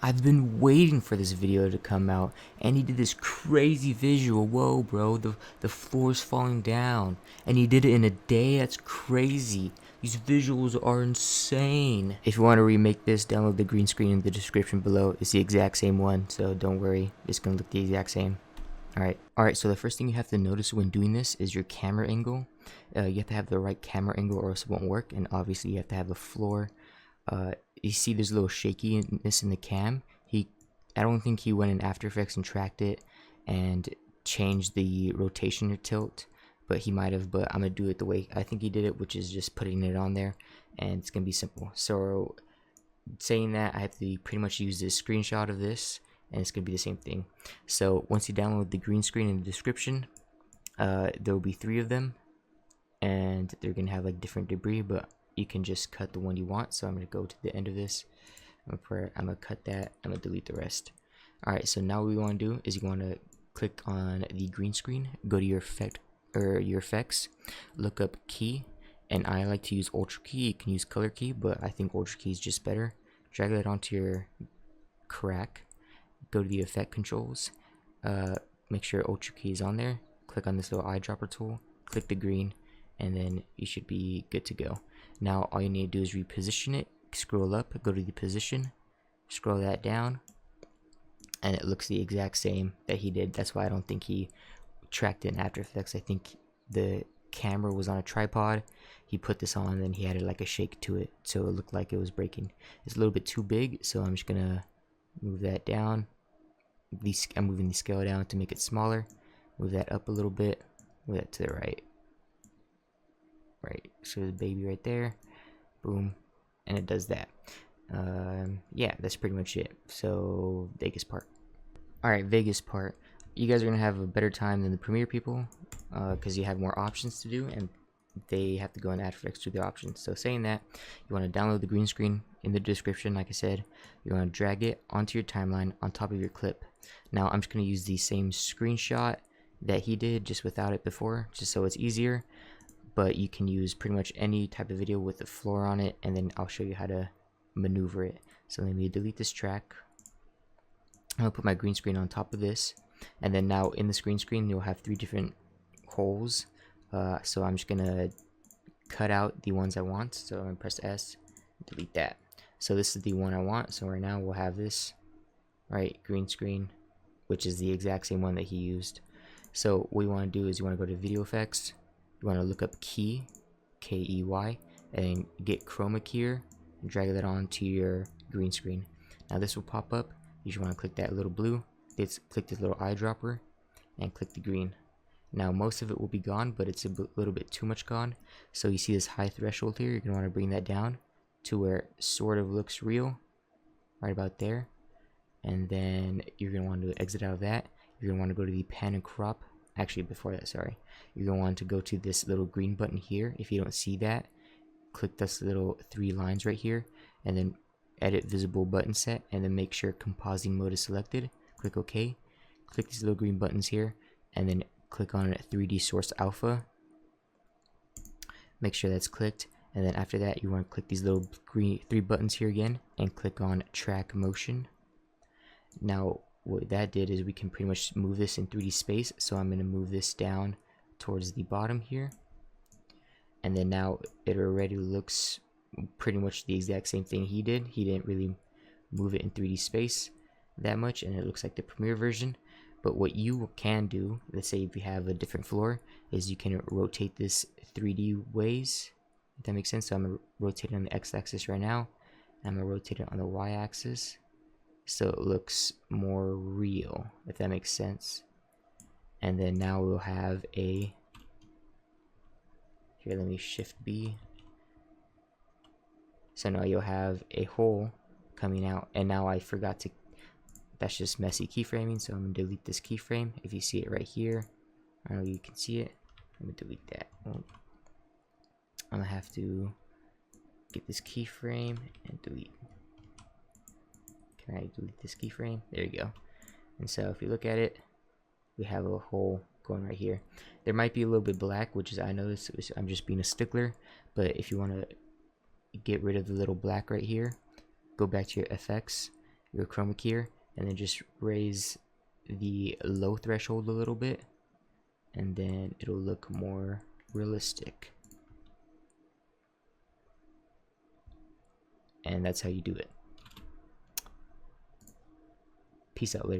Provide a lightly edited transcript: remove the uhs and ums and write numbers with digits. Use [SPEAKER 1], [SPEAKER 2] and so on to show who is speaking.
[SPEAKER 1] I've been waiting for this video to come out, and he did this crazy visual. Whoa, bro, the floor's falling down, and he did it in a day. That's crazy. These visuals are insane. If you want to remake this, download the green screen in the description below. It's the exact same one, so don't worry. It's gonna look the exact same. Alright, so the first thing you have to notice when doing this is your camera angle. You have to have the right camera angle or else it won't work, and obviously you have to have the floor. You see there's a little shakiness in the cam. I don't think he went in After Effects and tracked it and changed the rotation or tilt, but he might have. But I'm gonna do it the way I think he did it, which is just putting it on there, and it's gonna be simple. So saying that, I have to pretty much use this screenshot of this, and it's gonna be the same thing. So once you download the green screen in the description, there will be 3 of them, and they're gonna have like different debris, but you can just cut the one you want. So I'm gonna go to the end of this. I'm gonna cut that. I'm gonna delete the rest. Alright, so now what we want to do is you want to click on the green screen, go to your effect or your effects, look up key, and I like to use ultra key. You can use color key, but I think ultra key is just better. Drag that onto your crack, go to the effect controls, make sure ultra key is on there, click on this little eyedropper tool, click the green, and then you should be good to go. Now all you need to do is reposition it, scroll up, go to the position, scroll that down, and it looks the exact same that he did. That's why I don't think he tracked it in After Effects. I think the camera was on a tripod, he put this on, and then he added like a shake to it, so it looked like it was breaking. It's a little bit too big, so I'm just gonna move that down. I'm moving the scale down to make it smaller. Move that up a little bit, move that to the right. So the baby right there, boom, and it does that. Yeah, that's pretty much it. So Vegas part. Alright, Vegas part. You guys are gonna have a better time than the Premiere people, because you have more options to do, and they have to go in After Effects to the options. So saying that, you want to download the green screen in the description. Like I said, you want to drag it onto your timeline on top of your clip. Now I'm just gonna use the same screenshot that he did, just without it before, just so it's easier. But you can use pretty much any type of video with the floor on it, and then I'll show you how to maneuver it. So let me delete this track. I'm gonna put my green screen on top of this, and then now in this green screen you'll have 3 different holes. So I'm just gonna cut out the ones I want. So I'm gonna press S, delete that. So this is the one I want. So right now we'll have this green screen, which is the exact same one that he used. So what you want to do is you want to go to video effects. You want to look up key, K-E-Y, and get Chroma Keyer, and drag that onto your green screen. Now this will pop up. You just want to click that little blue, click this little eyedropper, and click the green. Now most of it will be gone, but it's a little bit too much gone. So you see this high threshold here, you're going to want to bring that down to where it sort of looks real, right about there. And then you're going to want to exit out of that. You're going to want to go to the pan and crop. Actually, before that, sorry, you're going to want to go to this little green button here. If you don't see that, click this little 3 lines right here, and then edit visible button set, and then make sure compositing mode is selected. Click OK. Click these little green buttons here, and then click on 3D source alpha. Make sure that's clicked, and then after that you want to click these little green 3 buttons here again, and click on track motion. Now what that did is we can pretty much move this in 3D space. So I'm going to move this down towards the bottom here, and then now it already looks pretty much the exact same thing he did. He didn't really move it in 3D space that much, and it looks like the Premiere version. But what you can do, let's say if you have a different floor, is you can rotate this 3D ways, if that makes sense. So I'm going to rotate it on the x-axis right now, and I'm going to rotate it on the y-axis, so it looks more real, if that makes sense. And then now we'll have a, here, let me shift B. So now you'll have a hole coming out, and now I forgot to, that's just messy keyframing, so I'm gonna delete this keyframe. If you see it right here, I don't know if you can see it, I'm gonna delete that. I'm gonna have to get this keyframe and delete. Can I delete this keyframe? There you go. And so if you look at it, we have a hole going right here. There might be a little bit black, which is, I noticed, I'm just being a stickler, but if you want to get rid of the little black right here, go back to your effects, your Chroma Keyer, and then just raise the low threshold a little bit, and then it'll look more realistic. And that's how you do it. Peace out later.